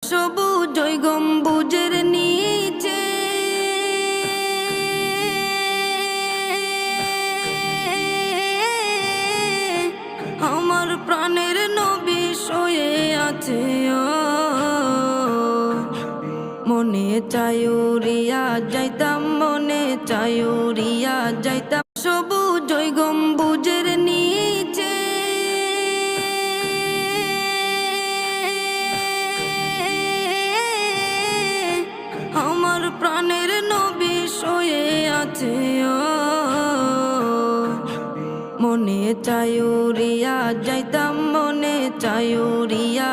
সবুজ ওই গম্বুজের নিচে আমার প্রাণের নবী শুয়ে আছে। মনে চায় উড়িয়া যাইতাম, মনে চায় উড়িয়া যাইতাম সবুজ ওই গম্বুজের নিচে। আমার প্রাণের নবী শুয়ে আছে। মনে চায় উড়িয়া যাইতাম, মনে চায় উড়িয়া